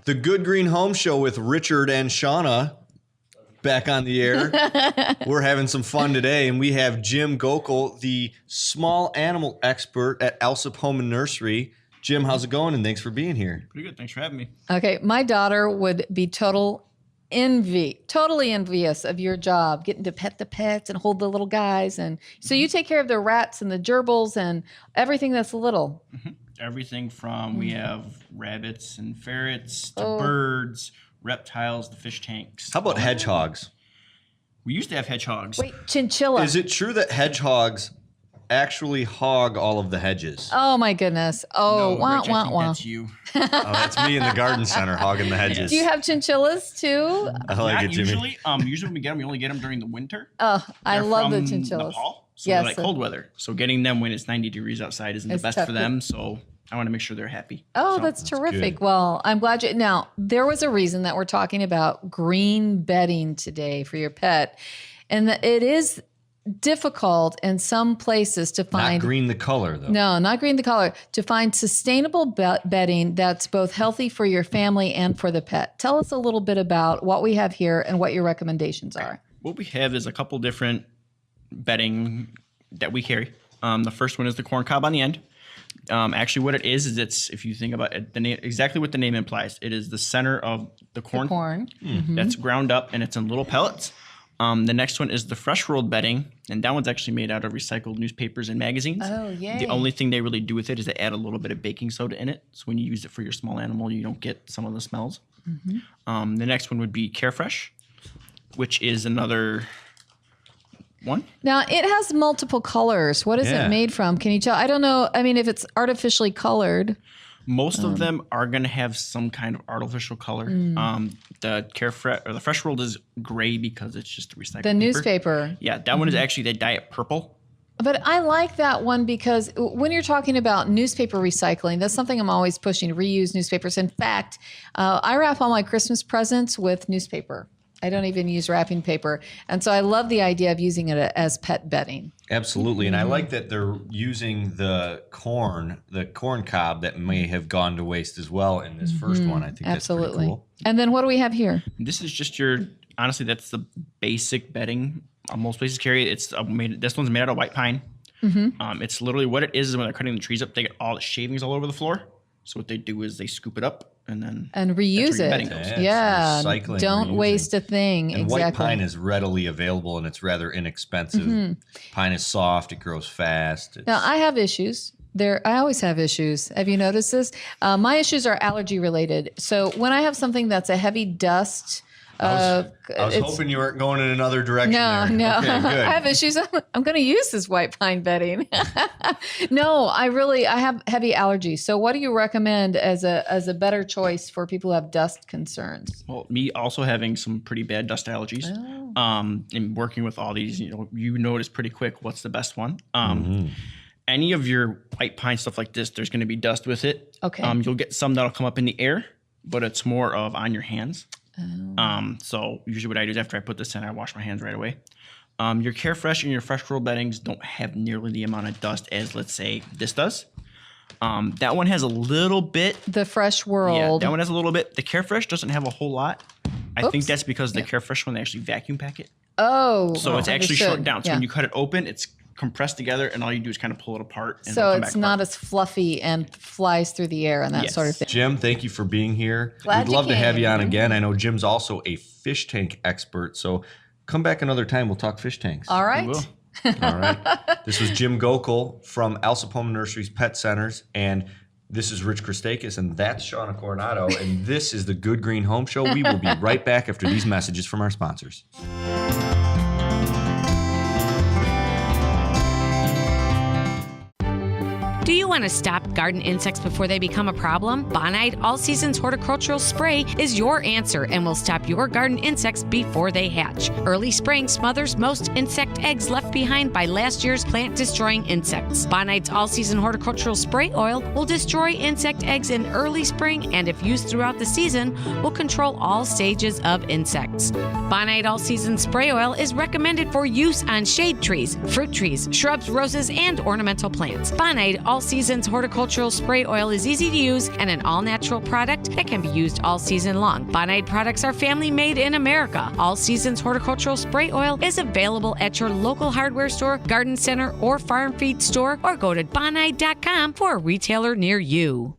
The Good Green Home Show with Richard and Shawna back on the air. We're having some fun today, and we have Jim Gocal, the small animal expert at Alsip Home and Nursery. Jim, how's it going? And thanks for being here. Pretty good. Thanks for having me. Okay, my daughter would be totally envious of your job, getting to pet the pets and hold the little guys. And so you take care of the rats and the gerbils and everything that's little. Mm-hmm. Everything from we have rabbits and ferrets to birds, reptiles, the fish tanks. How about hedgehogs? We used to have hedgehogs. Wait, chinchilla. Is it true that hedgehogs actually hog all of the hedges? Oh my goodness. Oh, No, wah, Rich, I wah, think wah. that's you. Oh, that's me in the garden center hogging the hedges. Do you have chinchillas too? I like Not it, Jimmy. usually when we get them, we only get them during the winter. Oh, I They're love the from chinchillas. Nepal, so Yes. they're like cold weather. So getting them when it's 90 degrees outside isn't the It's best tough for them. So I want to make sure they're happy. Oh, So- that's terrific. good. Well, I'm glad you. Now, there was a reason that we're talking about green bedding today for your pet. And it is difficult in some places to find. Not green the color, though. No, not green the color. To find sustainable bedding that's both healthy for your family and for the pet. Tell us a little bit about what we have here and what your recommendations are. What we have is a couple different bedding that we carry. The first one is the corn cob on the end. Actually, what it is it's, if you think about it, the name, exactly what the name implies. It is the center of the corn, that's ground up, and it's in little pellets. The next one is the fresh rolled bedding, and that one's actually made out of recycled newspapers and magazines. Oh, yay. The only thing they really do with it is they add a little bit of baking soda in it. So when you use it for your small animal, you don't get some of the smells. The next one would be Carefresh, which is another one. Now, it has multiple colors. What is Yeah. it made from? Can you tell? I don't know. I mean, if it's artificially colored. Most of them are going to have some kind of artificial color. The Carefresh or the fresh rolled is gray because it's just recycled The paper. newspaper. Yeah, that one is actually the diet purple. But I like that one because when you're talking about newspaper recycling, that's something I'm always pushing, reuse newspapers. In fact, I wrap all my Christmas presents with newspaper. I don't even use wrapping paper. And so I love the idea of using it as pet bedding. Absolutely. And I like that they're using the corn cob that may have gone to waste as well in this first one. I think Absolutely. that's pretty cool. And then what do we have here? This is just honestly, that's the basic bedding. Most places carry it. This one's made out of white pine. It's literally what it is when they're cutting the trees up, they get all the shavings all over the floor. So what they do is they scoop it up and then Reuse that's where your bedding it. goes. Yeah, Yeah. it's recycling, Don't reusing. waste a thing. And exactly. white pine is readily available, and it's rather inexpensive. Pine is soft. It grows fast. Now, I have issues. I always have issues. Have you noticed this? My issues are allergy related. So when I have something that's a heavy dust, I was it's- hoping you weren't going in another direction No, there. no. Okay, good. I have issues. I'm going to use this white pine bedding. No, I have heavy allergies. So what do you recommend as a better choice for people who have dust concerns? Well, me also having some pretty bad dust allergies, and working with all these, you notice pretty quick what's the best one. Any of your white pine stuff like this, there's going to be dust with it. Okay. You'll get some that'll come up in the air, but it's more of on your hands. So usually what I do is after I put this in, I wash my hands right away. Your Carefresh and your fresh roll beddings don't have nearly the amount of dust as, let's say, this does. That one has a little bit. The Fresh Yeah, World. that one has a little bit. The Carefresh doesn't have a whole lot. I think Oops. that's because the Carefresh one, they actually vacuum pack it. Oh, So it's actually understood. shrunk down. So Yeah. when you cut it open, it's compressed together, and all you do is kind of pull it apart. And So it'll come it's back not apart. as fluffy and flies through the air and that Yes. sort of thing. Jim, thank you for being here. Glad We'd you love to have came. you on again. I know Jim's also a fish tank expert, so come back another time. We'll talk fish tanks. All right. will. All right. This was Jim Gocal from Alsip Home and Nursery's Pet Centers, and this is Rich Christakis, and that's Shawna Coronado, and this is the Good Green Home Show. We will be right back after these messages from our sponsors. Do you want to stop garden insects before they become a problem? Bonide All Seasons Horticultural Spray is your answer and will stop your garden insects before they hatch. Early spraying smothers most insect eggs left behind by last year's plant-destroying insects. Bonide's All Season Horticultural Spray Oil will destroy insect eggs in early spring and, if used throughout the season, will control all stages of insects. Bonide All Season Spray Oil is recommended for use on shade trees, fruit trees, shrubs, roses, and ornamental plants. Bonide All All Seasons Horticultural Spray Oil is easy to use and an all-natural product that can be used all season long. Bonide products are family made in America. All Seasons Horticultural Spray Oil is available at your local hardware store, garden center, or farm feed store, or go to bonide.com for a retailer near you.